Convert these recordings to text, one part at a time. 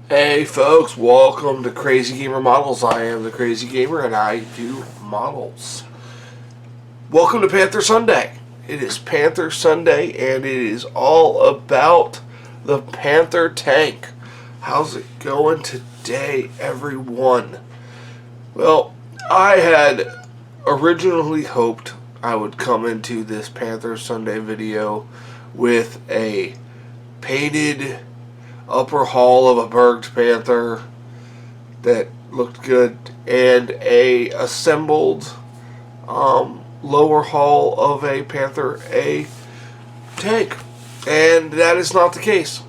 Hey folks, welcome to Crazy Gamer Models. I am the Crazy Gamer and I do models. Welcome to Panther Sunday. It is Panther Sunday and it is all about the Panther tank. How's it going today, everyone? Well, I had originally hoped I would come into this Panther Sunday video with a painted upper hull of a Berged Panther that looked good and a assembled lower hull of a Panther A tank, and that is not the case.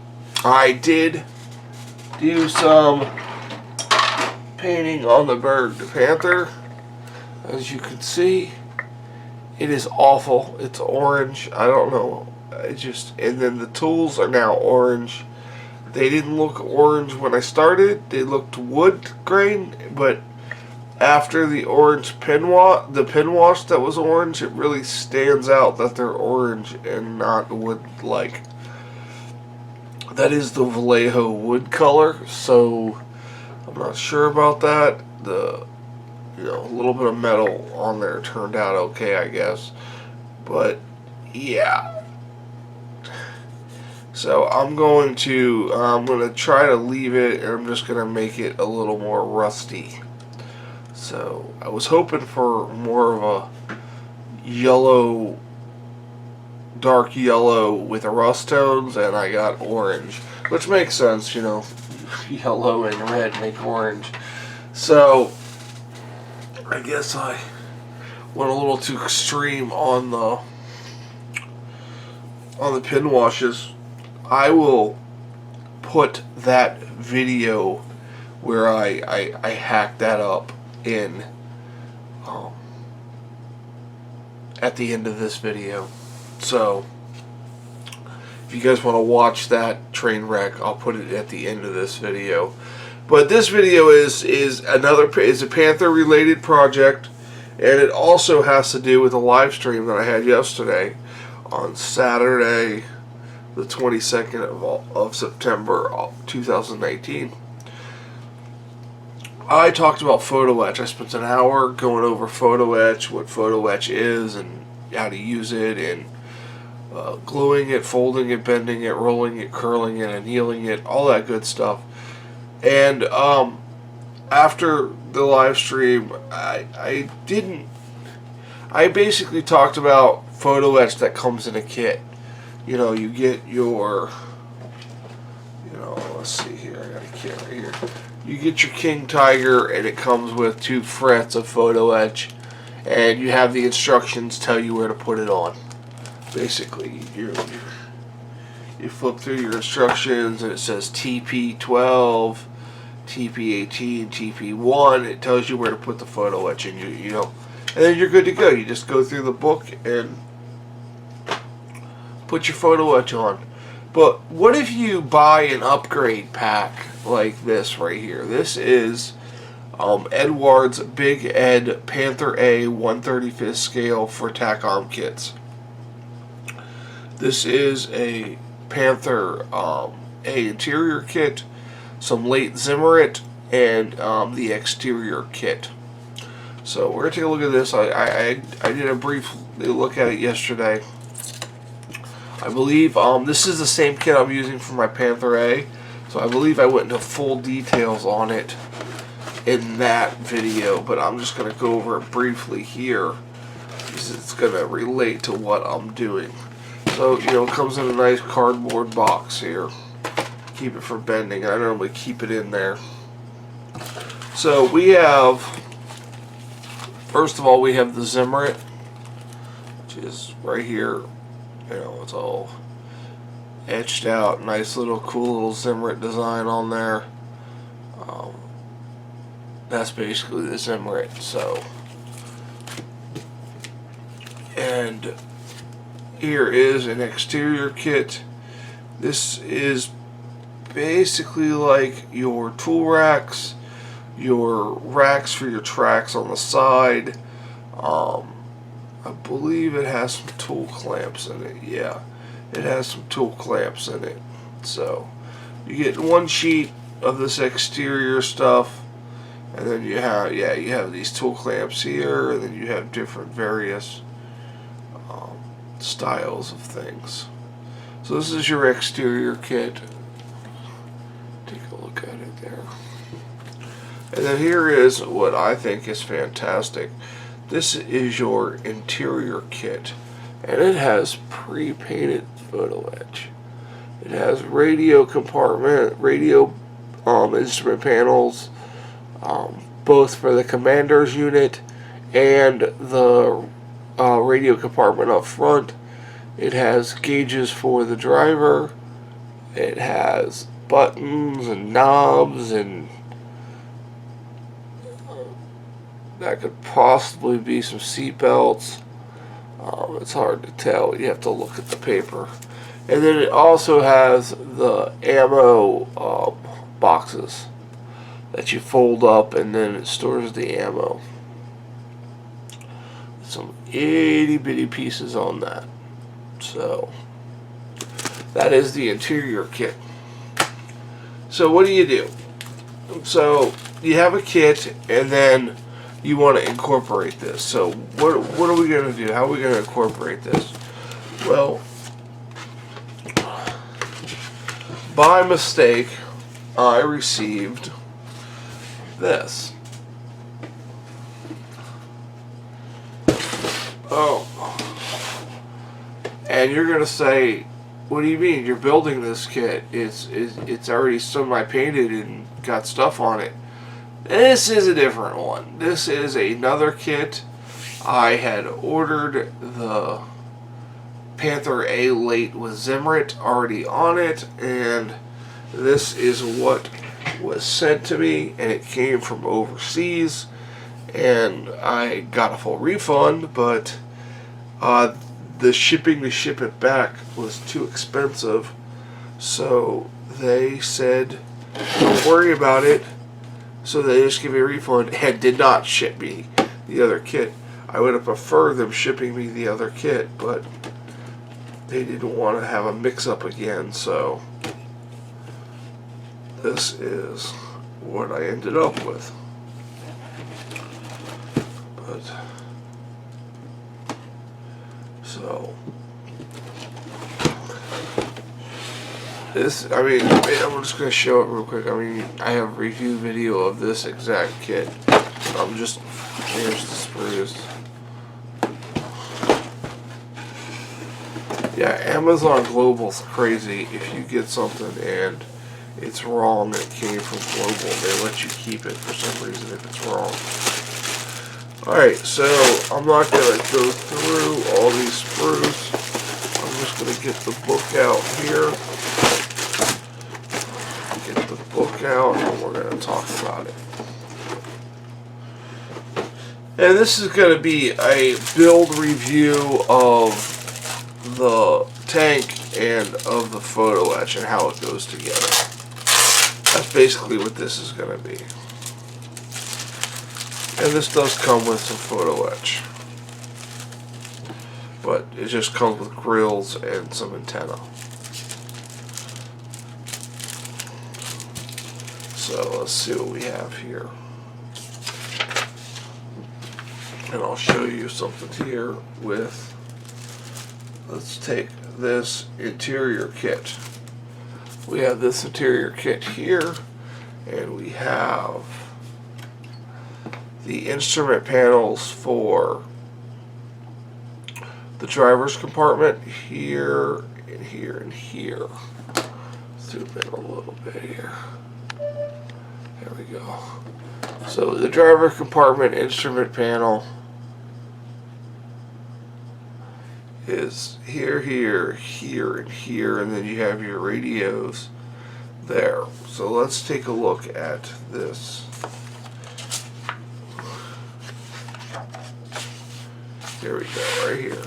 I did do some painting on the Berged Panther. As you can see, it is awful. It's orange. I don't know. And then the tools are now orange. They didn't look orange when I started. They looked wood grain, but after the orange pin wash that was orange, it really stands out that they're orange and not wood-like. That is the Vallejo wood color, so I'm not sure about that. A little bit of metal on there turned out okay, I guess. But yeah. So I'm going to try to leave it, and I'm just going to make it a little more rusty. So I was hoping for more of a yellow, dark yellow with the rust tones, and I got orange, which makes sense, yellow and red make orange. So I guess I went a little too extreme on the pin washes. I will put that video where I hacked that up in at the end of this video. So if you guys want to watch that train wreck, I'll put it at the end of this video. But this video is a Panther related project, and it also has to do with a live stream that I had yesterday on Saturday, the 22nd of September 2019. I talked about photo etch. I spent an hour going over photo etch, what photo etch is, and how to use it, and gluing it, folding it, bending it, rolling it, curling it, annealing it, all that good stuff. And after the live stream, I basically talked about photo etch that comes in a kit. You get your, let's see here, I got a kit right here. You get your King Tiger, and it comes with 2 frets of photo etch, and you have the instructions tell you where to put it on. Basically, you flip through your instructions, and it says TP12, TP18, TP1. It tells you where to put the photo etch, and and then you're good to go. You just go through the book and put your photo etch on. But what if you buy an upgrade pack like this right here? This is Edwards Big Ed Panther A 1/35 scale for tack arm kits. This is a Panther A interior kit, some late Zimmerit, and the exterior kit. So we're going to take a look at this. I did a brief look at it yesterday. I believe this is the same kit I'm using for my Panther A, so I believe I went into full details on it in that video, but I'm just going to go over it briefly here because it's going to relate to what I'm doing. So, it comes in a nice cardboard box here. Keep it from bending. I normally keep it in there. So we have, first of all, we have the Zimmerit, which is right here. It's all etched out. Nice little cool little Zimmerit design on there. That's basically the Zimmerit. So, and here is an exterior kit. This is basically like your tool racks, your racks for your tracks on the side. I believe it has some tool clamps in it. Yeah, it has some tool clamps in it. So you get one sheet of this exterior stuff. And then you have these tool clamps here, and then you have different various styles of things. So this is your exterior kit. Take a look at it there. And then here is what I think is fantastic. This is your interior kit, and it has pre-painted photo etch. It has radio compartment, radio instrument panels, both for the commander's unit and the radio compartment up front. It has gauges for the driver. It has buttons and knobs, and that could possibly be some seat belts. It's hard to tell. You have to look at the paper. And then it also has the ammo boxes that you fold up, and then it stores the ammo. Some itty bitty pieces on that. So that is the interior kit. So what do? So you have a kit, and then you want to incorporate this. So what are we going to do? How are we going to incorporate this? Well, by mistake, I received this. Oh. And you're going to say, what do you mean? You're building this kit. It's already semi-painted and got stuff on it. This is a different one. This is another kit. I had ordered the Panther A late with Zimrit already on it, and this is what was sent to me, and it came from overseas, and I got a full refund, but the shipping to ship it back was too expensive, so they said, don't worry about it. So they just gave me a refund and did not ship me the other kit. I would have preferred them shipping me the other kit, but they didn't want to have a mix-up again, so this is what I ended up with. But so this, I mean, I'm just going to show it real quick. I mean, I have a review video of this exact kit. Here's the sprues. Yeah, Amazon Global's crazy. If you get something and it's wrong, it came from Global, they let you keep it for some reason if it's wrong. Alright, so I'm not going to go through all these sprues. I'm just going to get the book out here. Get the book out, and we're going to talk about it. And this is going to be a build review of the tank and of the photo etch and how it goes together. That's basically what this is going to be. And this does come with some photo etch, but it just comes with grills and some antenna. So let's see what we have here. And I'll show you something here with, let's take this interior kit. We have this interior kit here, and we have the instrument panels for the driver's compartment here and here and here. Zoom in a little bit here. There we go. So the driver compartment instrument panel is here, here, here, and here, and then you have your radios there. So let's take a look at this. Here we go, right here.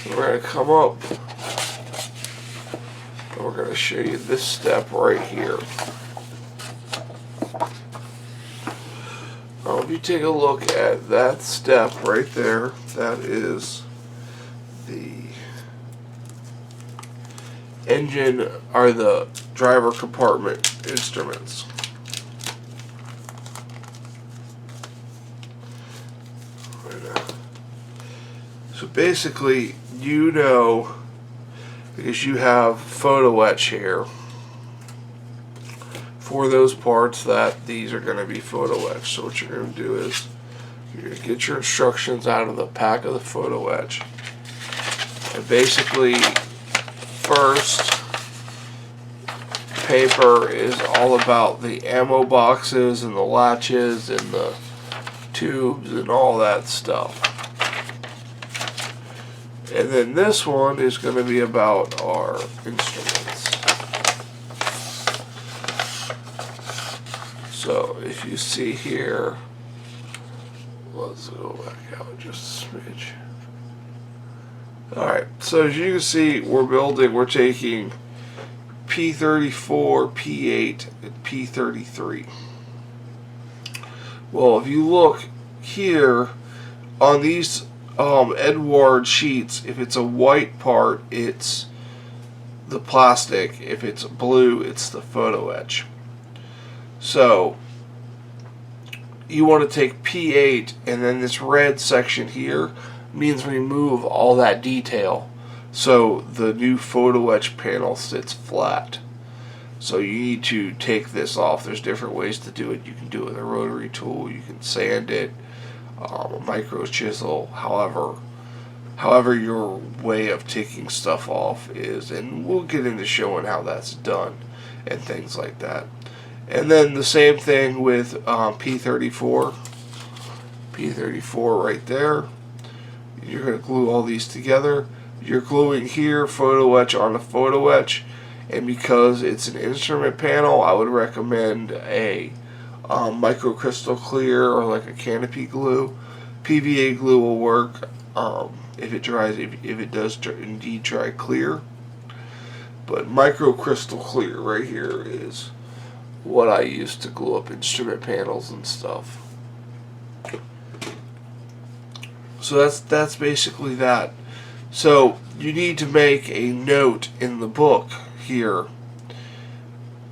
So we're going to come up, and we're going to show you this step right here. Now, if you take a look at that step right there, that is the engine, or the driver compartment instruments. So basically, you know, because you have photo etch here for those parts, that these are going to be photo etched. So what you're going to do is you're going to get your instructions out of the pack of the photo etch. And basically, first paper is all about the ammo boxes and the latches and the tubes and all that stuff. And then this one is going to be about our instruments. So if you see here, let's go back out just a smidge. Alright, so as you can see, we're taking P34, P8, and P33. Well, if you look here on these Edward sheets, if it's a white part, it's the plastic. If it's blue, it's the photo etch. So you want to take P8, and then this red section here means remove all that detail, so the new photo etch panel sits flat. So you need to take this off. There's different ways to do it. You can do it with a rotary tool, you can sand it, a micro chisel, however your way of taking stuff off is, and we'll get into showing how that's done and things like that. And then the same thing with P34 right there. You're going to glue all these together. You're gluing here photo etch on a photo etch, and because it's an instrument panel, I would recommend a microcrystal clear or like a canopy glue. PVA glue will work if it dries, if it does indeed dry clear. But microcrystal clear right here is what I use to glue up instrument panels and stuff. So that's basically that. So you need to make a note in the book here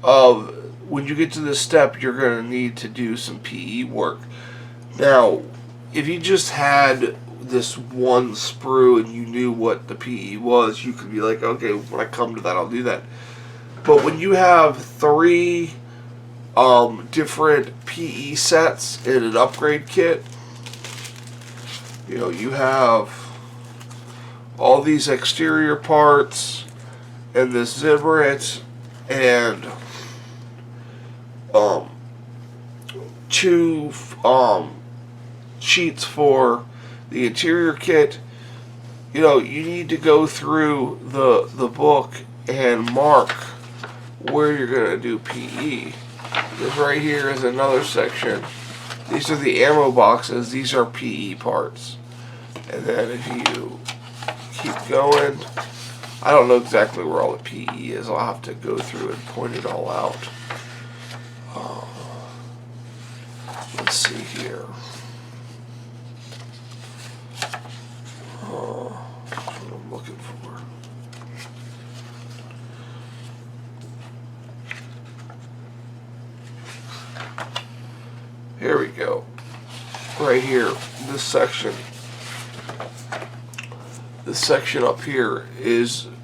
of when you get to this step, you're going to need to do some PE work. Now, if you just had this one sprue and you knew what the PE was, you could be like, okay, when I come to that, I'll do that. But when you have 3 different PE sets in an upgrade kit, you know, you have all these exterior parts and this zibret and 2 sheets for the interior kit. You know, you need to go through the book and mark where you're going to do PE. This right here is another section. These are the ammo boxes. These are PE parts. And then if you keep going, I don't know exactly where all the PE is. I'll have to go through and point it all out. Let's see here. That's what I'm looking for. Here we go. Right here, this section up here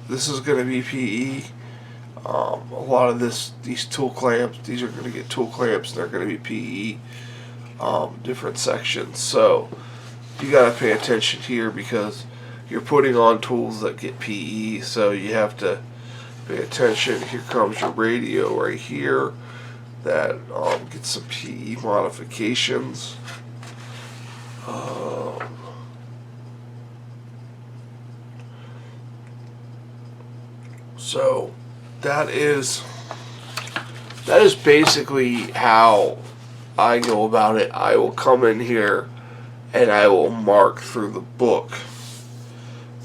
this is going to be PE. A lot of these tool clamps, these are going to get tool clamps, and they're going to be PE. Different sections. So you got to pay attention here because you're putting on tools that get PE. So you have to pay attention. Here comes your radio right here that gets some PE modifications. So that is basically how I go about it. I will come in here and I will mark through the book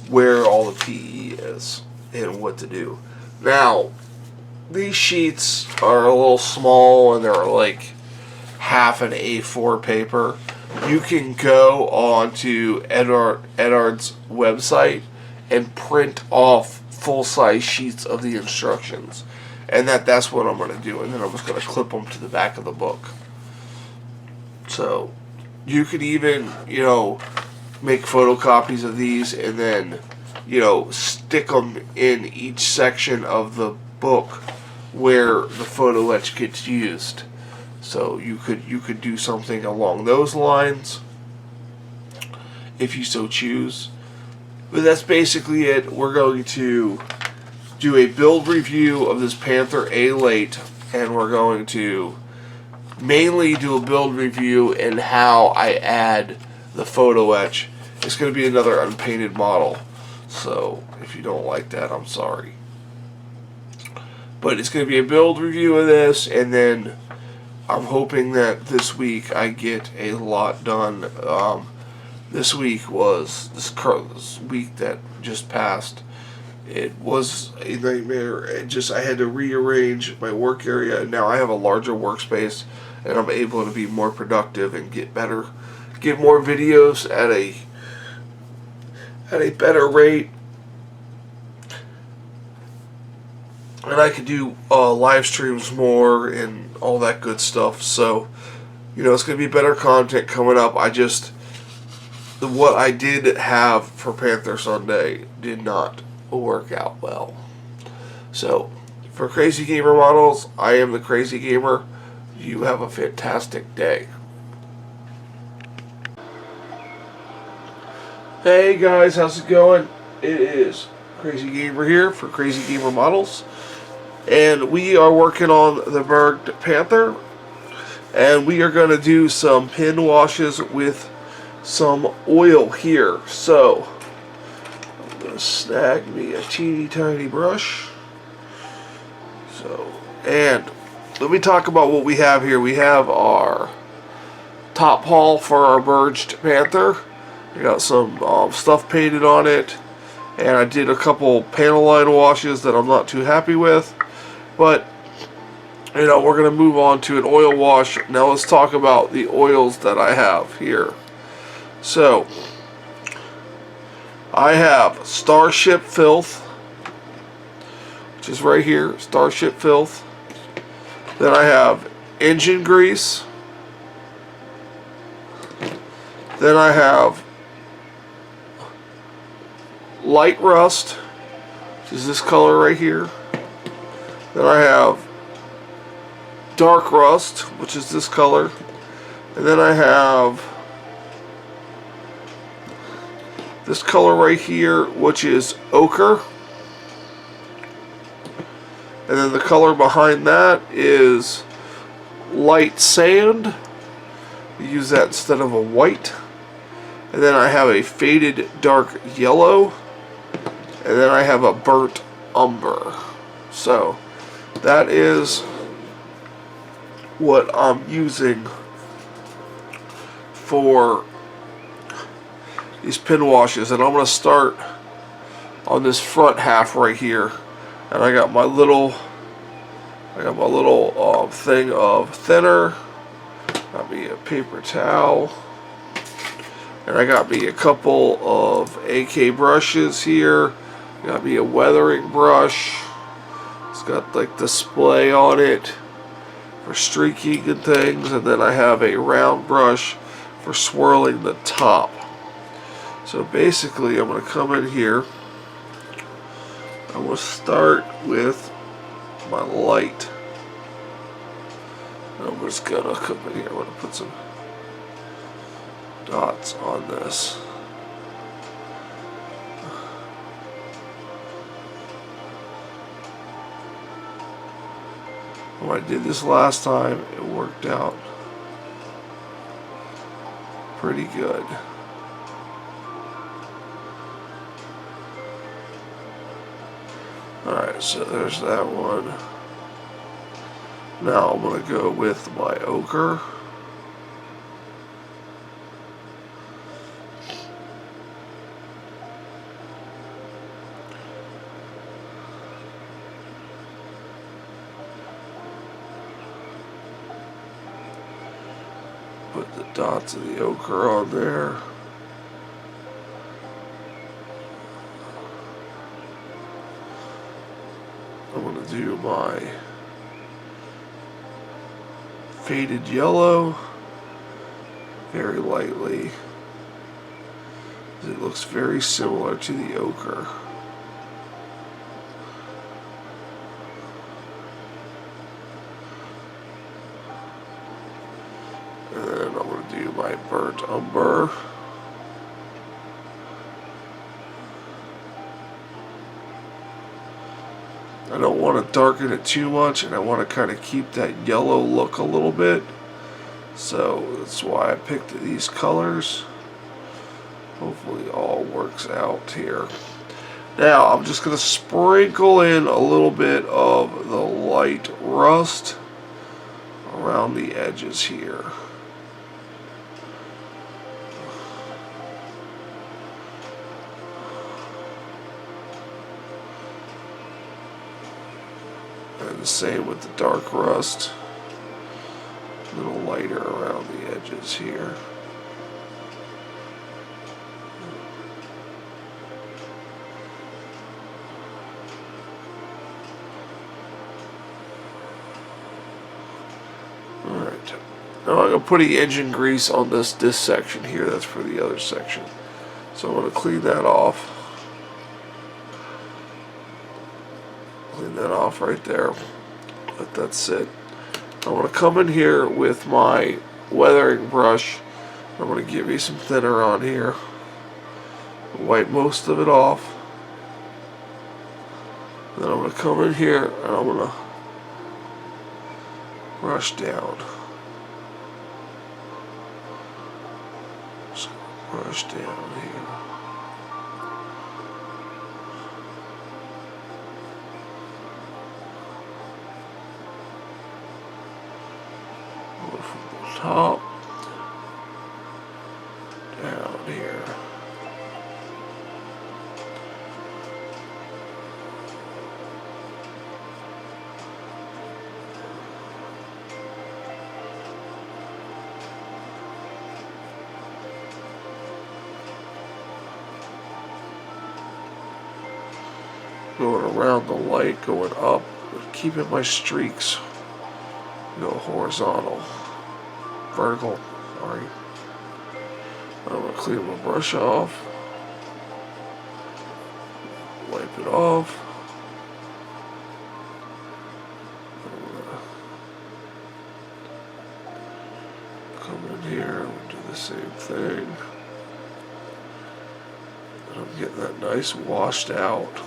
where all the PE is and what to do. Now, these sheets are a little small and they're like half an A4 paper. You can go onto Edard's website and print off full-size sheets of the instructions. and that's what I'm going to do, and then I'm just going to clip them to the back of the book. So you could even, make photocopies of these and then, stick them in each section of the book where the photo etch gets used. So you could do something along those lines if you so choose. But that's basically it. We're going to do a build review of this Panther A-Late, and we're going to mainly do a build review and how I add the photo etch. It's going to be another unpainted model, so if you don't like that, I'm sorry. But it's going to be a build review of this, and then I'm hoping that this week I get a lot done. This week was this week that just passed. It was a nightmare. I had to rearrange my work area, and now I have a larger workspace, and I'm able to be more productive and get more videos at a better rate. And I can do live streams more and all that good stuff. So, it's going to be better content coming up. What I did have for Panther Sunday did not work out well. So, for Crazy Gamer Models, I am the Crazy Gamer. You have a fantastic day. Hey guys, how's it going? It is Crazy Gamer here for Crazy Gamer Models. And we are working on the Berged Panther. And we are going to do some pin washes with some oil here. So, I'm going to snag me a teeny tiny brush. And let me talk about what we have here. We have our top hull for our Berged Panther. We got some stuff painted on it. And I did a couple panel line washes that I'm not too happy with. But, we're going to move on to an oil wash. Now let's talk about the oils that I have here. So, I have Starship Filth, which is right here, Starship Filth. Then I have Engine Grease. Then I have Light Rust, which is this color right here. Then I have Dark Rust, which is this color. And then I have this color right here, which is Ochre. And then the color behind that is Light Sand. We use that instead of a white. And then I have a Faded Dark Yellow. And then I have a Burnt Umber. So, that is what I'm using for these pin washes, and I'm going to start on this front half right here. And I got my little thing of thinner. Got me a paper towel, and I got me a couple of AK brushes here. Got me a weathering brush. It's got like display on it for streaking and things, and then I have a round brush for swirling the top. So basically I'm going to come in here. I'm going to start with my light. And I'm just going to come in here. I'm going to put some dots on this. When I did this last time, it worked out pretty good. Alright, so there's that one. Now I'm going to go with my ochre. Put the dots of the ochre on there. I'm going to do my faded yellow very lightly. It looks very similar to the ochre. And then I'm going to do my burnt umber. I don't want to darken it too much, and I want to kind of keep that yellow look a little bit. So that's why I picked these colors. Hopefully all works out here. Now I'm just going to sprinkle in a little bit of the light rust around the edges here. And the same with the dark rust. A little lighter around the edges here. Alright. Now I'm going to put the engine grease on this section here. That's for the other section. So I'm going to clean that off. Clean that off right there. Let that sit. I want to come in here with my weathering brush. I'm going to give you some thinner on here. Wipe most of it off. Then I'm going to come in here and I'm going to brush down. Just brush down here. From the top down here. Going around the light, going up, keeping my streaks horizontal. Vertical, sorry. I'm going to clean my brush off. Wipe it off. Come in here and do the same thing. And I'm getting that nice washed out.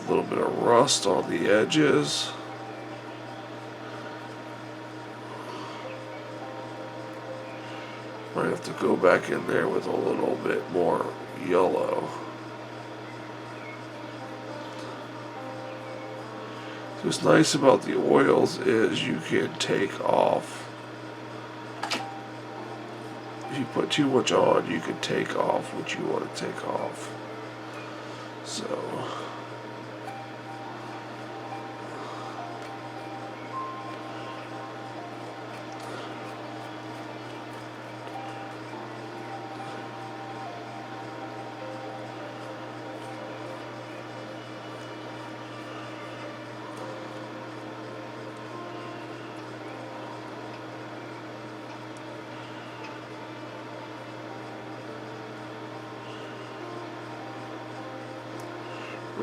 A little bit of rust on the edges. Might have to go back in there with a little bit more yellow. What's nice about the oils is you can take off. If you put too much on, you can take off what you want to take off. So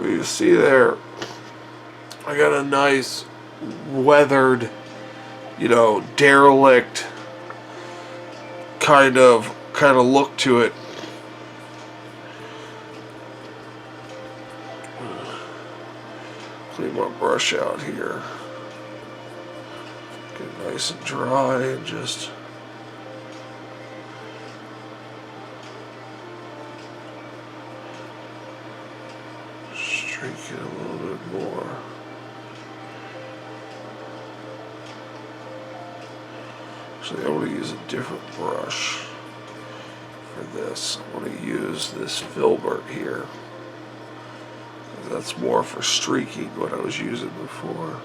you see there, I got a nice weathered, derelict kind of look to it. Clean my brush out here. Get it nice and dry and just streak it a little bit more. Actually, I want to use a different brush for this. I want to use this filbert here. That's more for streaking what I was using before.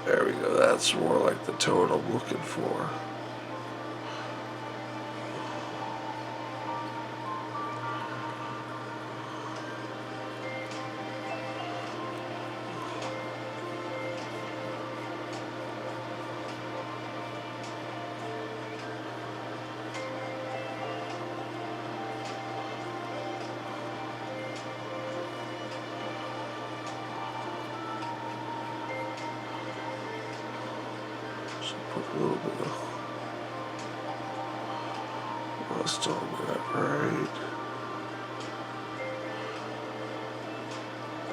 There we go, that's more like the tone I'm looking for. Put a little bit of rust on that, right?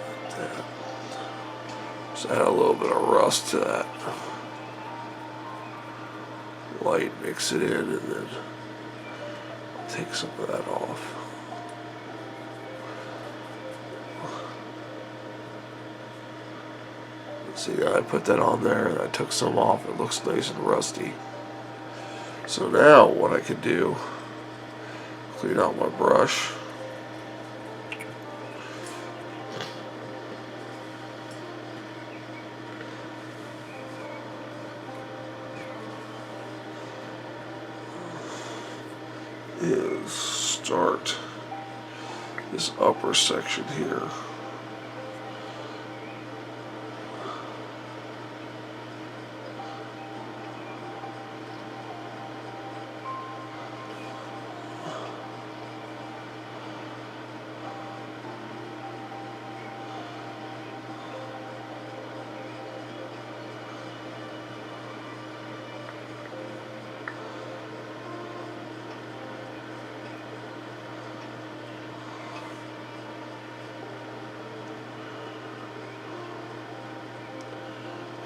Like that. Just add a little bit of rust to that. Light, mix it in, and then I'll take some of that off. See, I put that on there and I took some off. It looks nice and rusty. So now what I can do, clean out my brush. Is start this upper section here.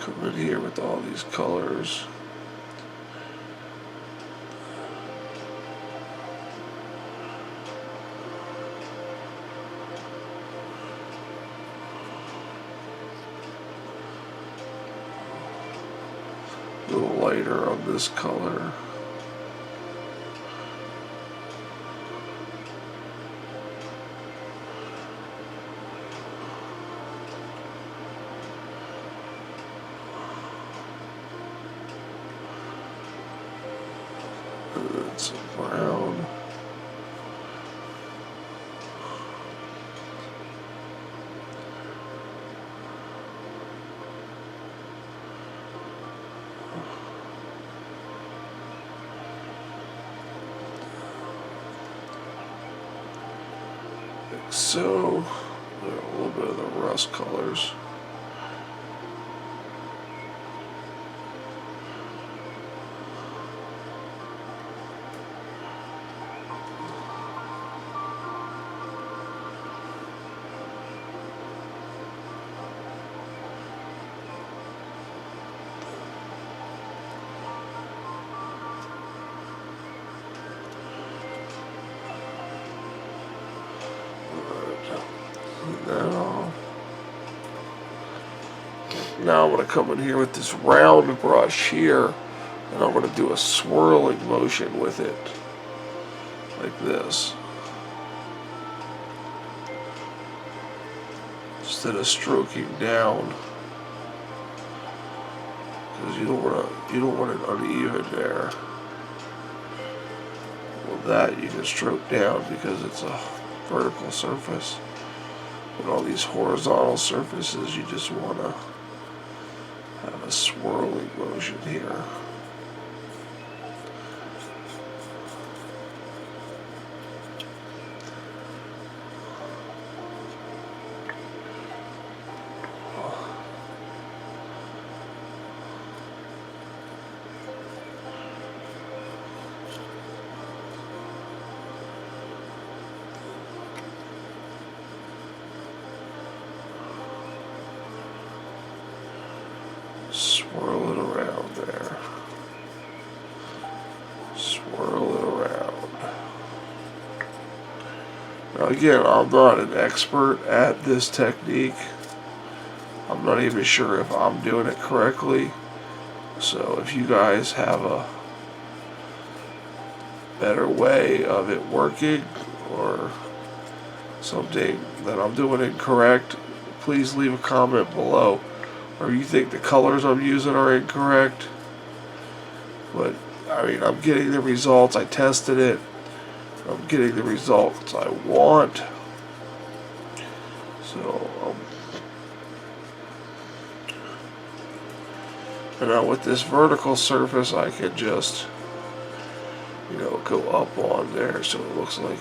Come in here with all these colors. A little lighter on this color. Some brown. Like so. A little bit of the rust colors. That off. Now I'm going to come in here with this round brush here, and I'm going to do a swirling motion with it, like this, instead of stroking down, because you don't want it uneven there. Well, that you can stroke down because it's a vertical surface. But all these horizontal surfaces, you just want to have a swirling motion here. Swirl it around there. Swirl it around. Now again, I'm not an expert at this technique. I'm not even sure if I'm doing it correctly. So if you guys have a better way of it working or something that I'm doing incorrect, please leave a comment below. or you think the colors I'm using are incorrect. But I mean, I'm getting the results. I tested it. I'm getting the results I want. So, and now with this vertical surface, I can just, you know, go up on there so it looks like.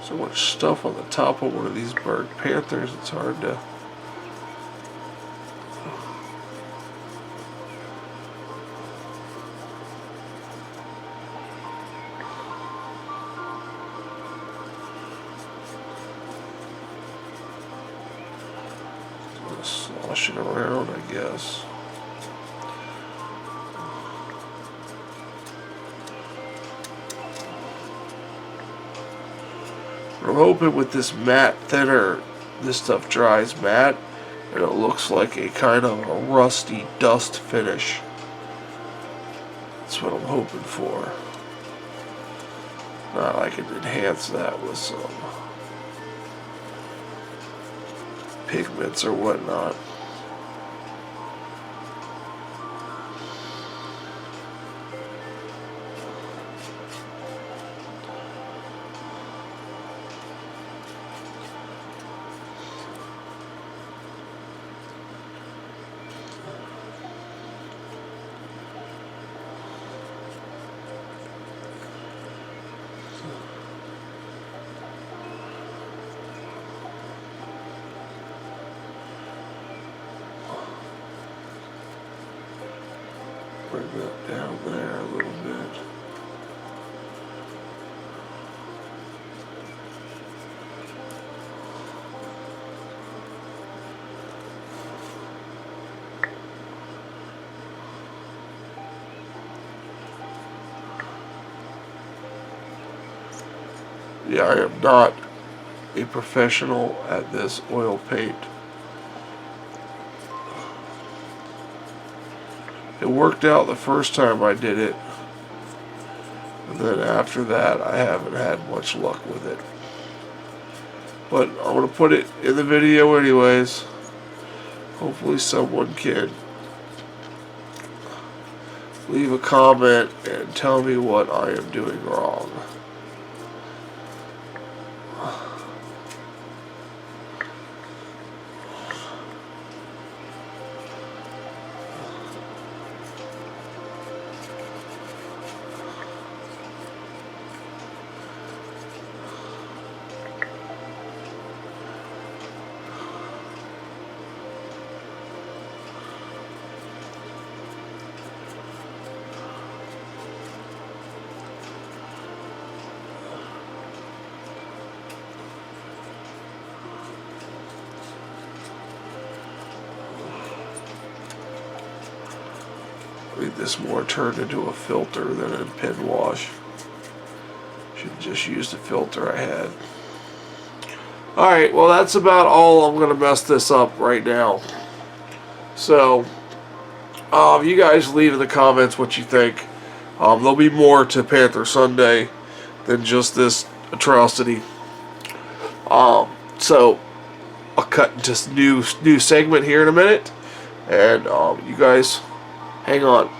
So much stuff on the top of one of these bird panthers, it's hard to. Slosh it around, I guess. I'm hoping with this matte thinner, this stuff dries matte, and it looks like a kind of a rusty dust finish. That's what I'm hoping for. Not I can enhance that with some pigments or whatnot. Bring that down there a little bit. Yeah, I am not a professional at this oil paint. It worked out the first time I did it, and then after that I haven't had much luck with it. But I'm going to put it in the video anyways. Hopefully someone can leave a comment and tell me what I am doing wrong. I think this more turned into a filter than a pen wash. Should have just used the filter I had. Alright, well that's about all I'm going to mess this up right now. So, you guys leave in the comments what you think. There'll be more to Panther Sunday than just this atrocity. So, I'll cut into this new segment here in a minute. And you guys, hang on.